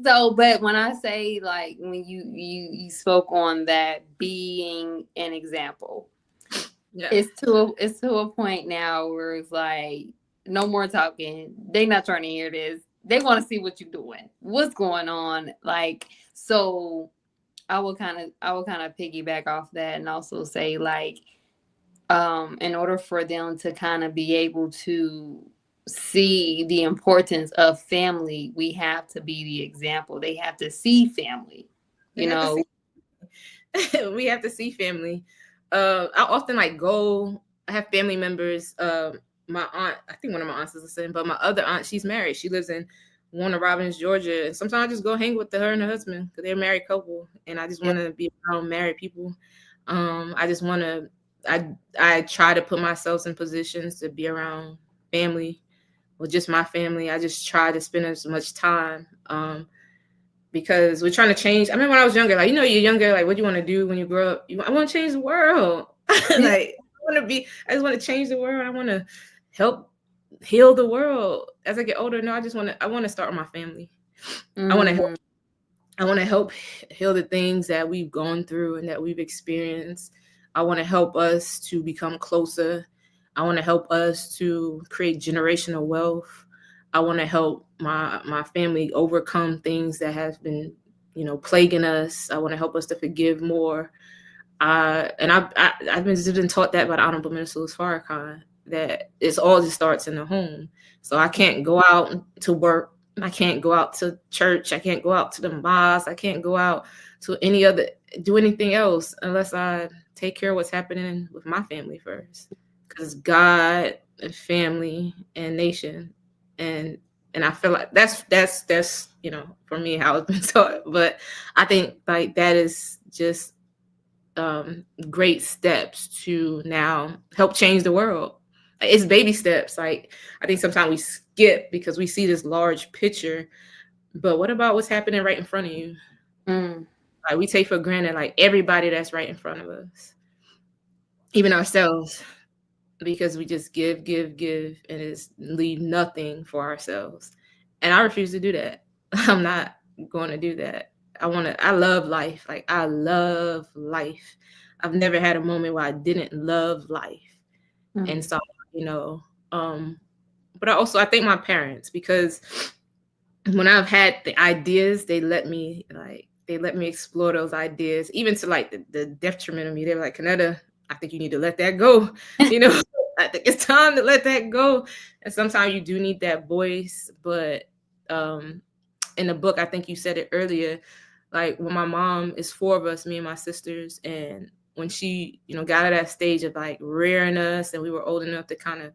So, but when I say like when you spoke on that being an example, it's to a point now where it's like no more talking. They not trying to hear this. They want to see what you're doing, what's going on. Like, so I will kind of piggyback off that and also say, like, in order for them to kind of be able to see the importance of family, we have to be the example. They have to see family, They you have to know. see. We have to see family. I often like go. I have family members. My aunt, I think one of my aunts is listening, but my other aunt, she's married. She lives in Warner Robins, Georgia. And sometimes I just go hang with her and her husband because they're a married couple, and I just Yeah. want to be around married people. I just want to. I try to put myself in positions to be around family, or just my family. I just try to spend as much time. Because we're trying to change. I remember when I was younger, like, you're younger, like, what do you want to do when you grow up? I want to change the world. Yeah. Like, I just want to change the world. I want to help heal the world. As I get older, no, I want to start with my family. I want to help. Mm, I want to help heal the things that we've gone through and that we've experienced. I want to help us to become closer. I want to help us to create generational wealth. I want to help my family overcome things that have been, plaguing us. I want to help us to forgive more. And I've been taught that by the Honorable Minister Farrakhan, that it's all just starts in the home. So I can't go out to work. I can't go out to church. I can't go out to the mosque. I can't go out to do anything else unless I take care of what's happening with my family first. Because God and family and nation, and I feel like that's for me how it's been taught. But I think like that is just great steps to now help change the world. It's baby steps. Like, I think sometimes we skip because we see this large picture, but what about what's happening right in front of you? mm, Like, we take for granted like everybody that's right in front of us, even ourselves, because we just give, and it's leave nothing for ourselves. And I refuse to do that. I'm not going to do that. I love life. Like, I love life. I've never had a moment where I didn't love life. mm. And so, you know, um, but I thank my parents, because when I've had the ideas, they let me explore those ideas, even to like the detriment of me. They were like, Kenetta, I think you need to let that go. You know, I think it's time to let that go. And sometimes you do need that voice. But in the book, I think you said it earlier, like when my mom, is four of us, me and my sisters, and when she, got at that stage of like rearing us and we were old enough to kind of,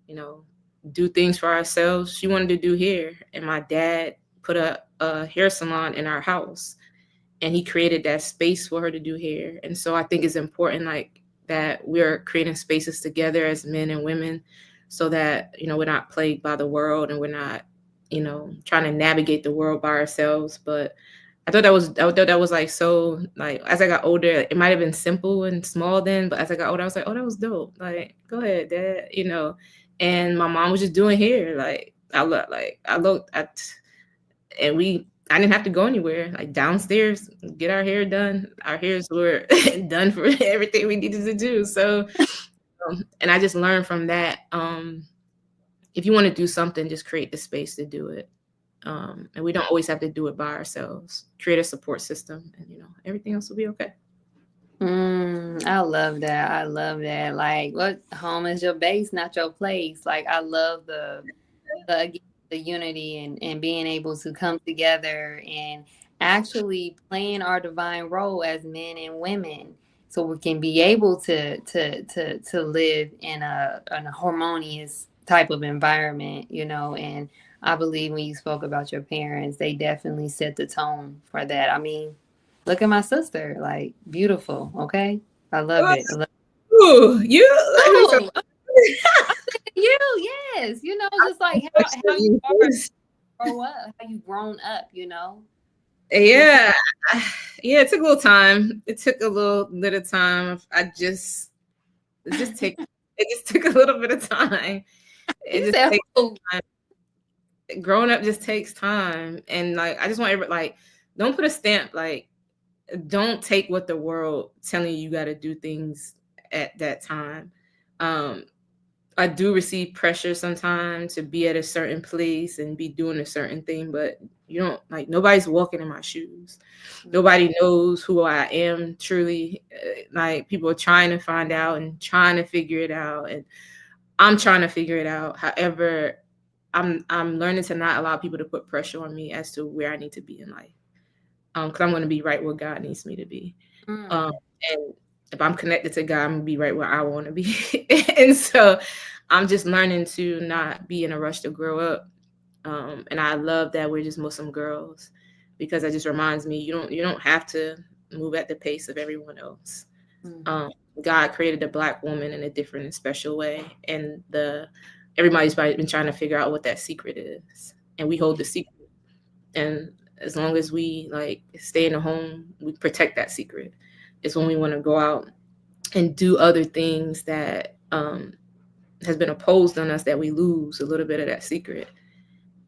you know, do things for ourselves, she wanted to do hair. And my dad put a hair salon in our house, and he created that space for her to do hair. And so I think it's important, like, that we're creating spaces together as men and women, so that, we're not plagued by the world, and we're not, trying to navigate the world by ourselves. But I thought that was like, so, like, as I got older, it might have been simple and small then, but as I got older, I was like, oh, that was dope. Like, go ahead, dad. And my mom was just doing hair. Like, I looked at, and I didn't have to go anywhere. Like, downstairs, get our hair done. Our hairs were done for everything we needed to do. So, and I just learned from that. If you want to do something, just create the space to do it. And we don't always have to do it by ourselves. Create a support system, and everything else will be okay. I love that. I love that. Like, what, home is your base, not your place. Like, I love again, the unity and being able to come together and actually playing our divine role as men and women, so we can be able to live in a harmonious type of environment, and I believe when you spoke about your parents, they definitely set the tone for that. I mean, look at my sister, like, beautiful. Okay, I love it. I love Ooh, you let me tell Oh, you, yes, just like how you are, you. grow up, how you grown up. Just Yeah, yeah. It took a little time. It took a little of time. It just take. It just took a little bit of time. It you just said, takes oh, time. Growing up just takes time, and like, I just want everybody, like, don't put a stamp. Like, don't take what the world telling you got to do things at that time. Um, I do receive pressure sometimes to be at a certain place and be doing a certain thing, but you don't like nobody's walking in my shoes. Nobody knows who I am truly. Like people are trying to find out and trying to figure it out, and I'm trying to figure it out. However, I'm learning to not allow people to put pressure on me as to where I need to be in life. Because I'm going to be right where God needs me to be. Um, Mm. and if I'm connected to God, I'm gonna be right where I want to be. And so I'm just learning to not be in a rush to grow up. And I love that we're just Muslim girls because that just reminds me you don't have to move at the pace of everyone else. Mm. Um, God created a black woman in a different and special way, and the everybody's probably been trying to figure out what that secret is, and we hold the secret. And as long as we like stay in the home, we protect that secret. It's when we want to go out and do other things that has been opposed on us that we lose a little bit of that secret.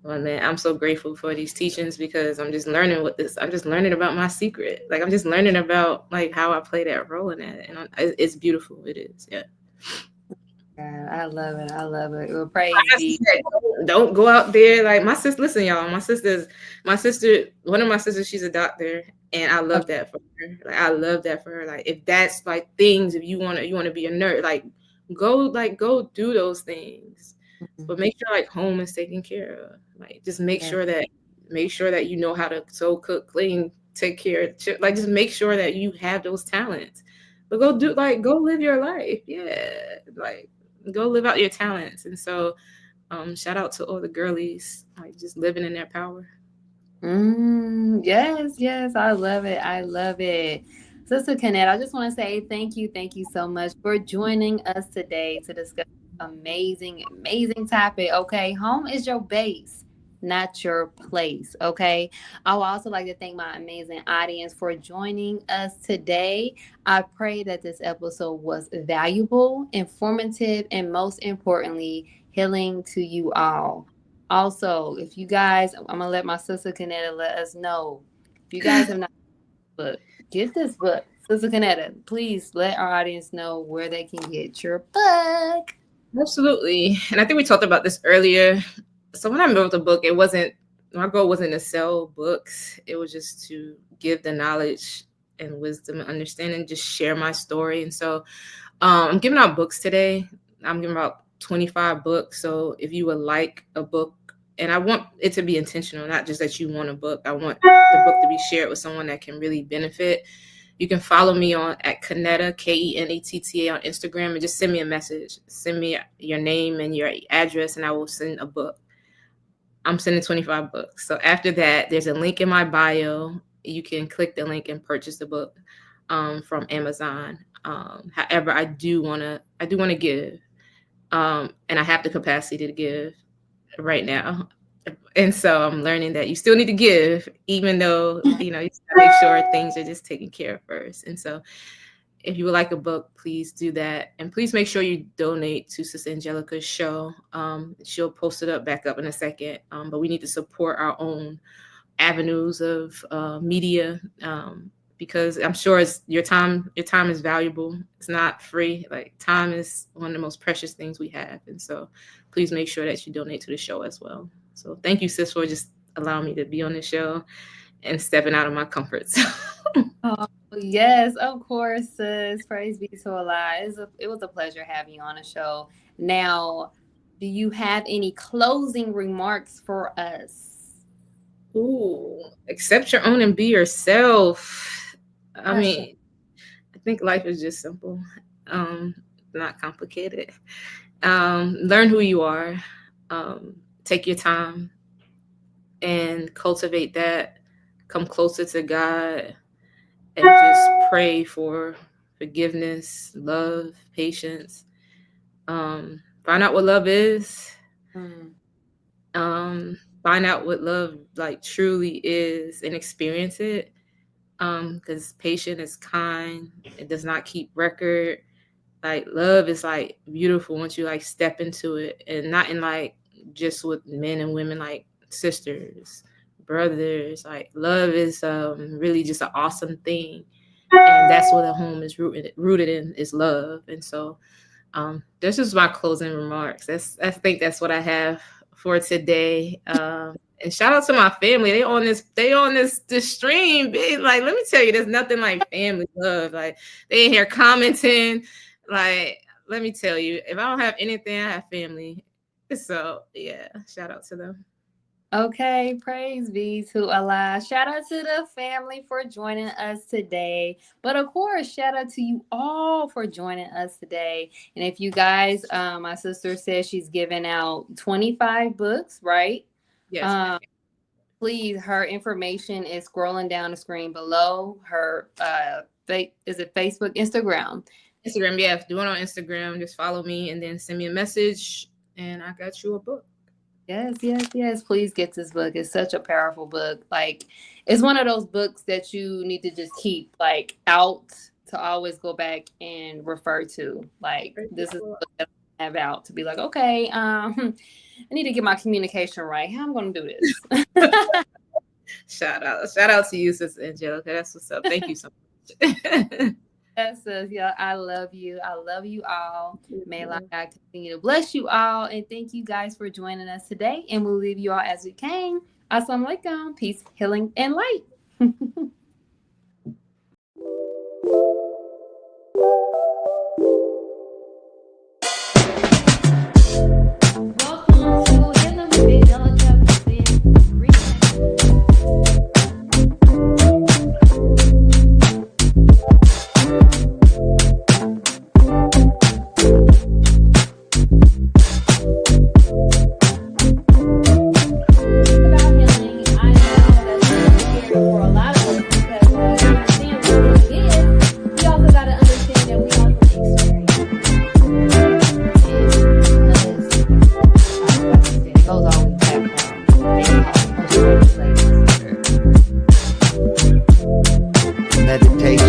Well, man, I'm so grateful for these teachings because I'm just learning what this. I'm just learning about my secret. Like I'm just learning about like how I play that role in that, and it's beautiful. It is, yeah. God, I love it. I love it. Well, praise be. Don't go out there like my sister. Listen, y'all. My sister. One of my sisters, she's a doctor, and I love Okay. that for her. Like I love that for her. Like if that's like things, if you want to be a nerd, go do those things, but make sure like home is taken care of. Like just Yeah. make sure that you know how to sew, cook, clean, take care. Like just make sure that you have those talents. But go live your life. Yeah, like go live out your talents. And so shout out to all the girlies, like just living in their power. Yes, yes, I love it. I love it. Sister Kenetta, I just want to say thank you so much for joining us today to discuss amazing, amazing topic. Okay, home is your base, not your place. Okay, I would also like to thank my amazing audience for joining us today. I pray that this episode was valuable, informative, and most importantly, healing to you all. Also, if you guys, I'm gonna let my sister Kenetta let us know. If you guys have not book, get this book. Sister Kenetta, please let our audience know where they can get your book. Absolutely. And I think we talked about this earlier. So when I wrote the book, it wasn't my goal wasn't to sell books. It was just to give the knowledge and wisdom and understanding, just share my story. And so I'm giving out books today. I'm giving out 25 books. So if you would like a book, and I want it to be intentional, not just that you want a book. I want the book to be shared with someone that can really benefit. You can follow me on at Kenetta, Kenatta on Instagram, and just send me a message. Send me your name and your address, and I will send a book. I'm sending 25 books. So after that, there's a link in my bio. You can click the link and purchase the book from Amazon. However, I do want to give, and I have the capacity to give right now. And so I'm learning that you still need to give, even though you just gotta make sure things are just taken care of first. And so if you would like a book, please do that. And please make sure you donate to Sister Angelica's show. She'll post it back up in a second. But we need to support our own avenues of media, because I'm sure it's your time. Your time is valuable. It's not free. Like time is one of the most precious things we have. And so please make sure that you donate to the show as well. So thank you, sis, for just allowing me to be on the show and stepping out of my comfort zone. Oh, yes, of course, sis. Praise be to Allah. It was a pleasure having you on the show. Now, do you have any closing remarks for us? Ooh, accept your own and be yourself. I Asha. mean, I think life is just simple, um, not complicated. Learn who you are. Take your time and cultivate that. Come closer to God and just pray for forgiveness, love, patience. Find out what love is. Mm, Find out what love like truly is and experience it. Because patient is kind. It does not keep record. Like love is like beautiful once you like step into it, and not in like just with men and women, like sisters, brothers. Like love is really just an awesome thing, and that's what a home is rooted in is love. And so This is my closing remarks. I think that's what I have for today. And shout out to my family. They on this stream. Like, let me tell you, there's nothing like family love. Like, they in here commenting. Like, let me tell you, if I don't have anything, I have family. So yeah, shout out to them. Okay, praise be to Allah. Shout out to the family for joining us today. But of course, shout out to you all for joining us today. And if you guys, my sister says she's giving out 25 books, right? Yes. Please, her information is scrolling down the screen below. Her is it Facebook, Instagram? Instagram, yeah. Do it on Instagram. Just follow me and then send me a message, and I got you a book. Yes. Please get this book. It's such a powerful book. Like, it's one of those books that you need to just keep like out to always go back and refer to. Like, this is a book that I have out to be like, okay, I need to get my communication right. How I'm going to do this? Shout out to you, Sister Angelica. That's what's up. Thank you so much. Yes, yeah, I love you. I love you all. May God continue to bless you all. And thank you guys for joining us today. And we'll leave you all as we came. Assalamu alaikum. Peace, healing, and light. Welcome to Healing with Angelica. Thank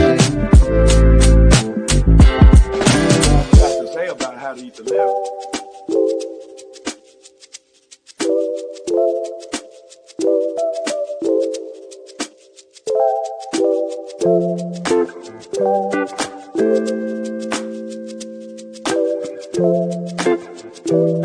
you.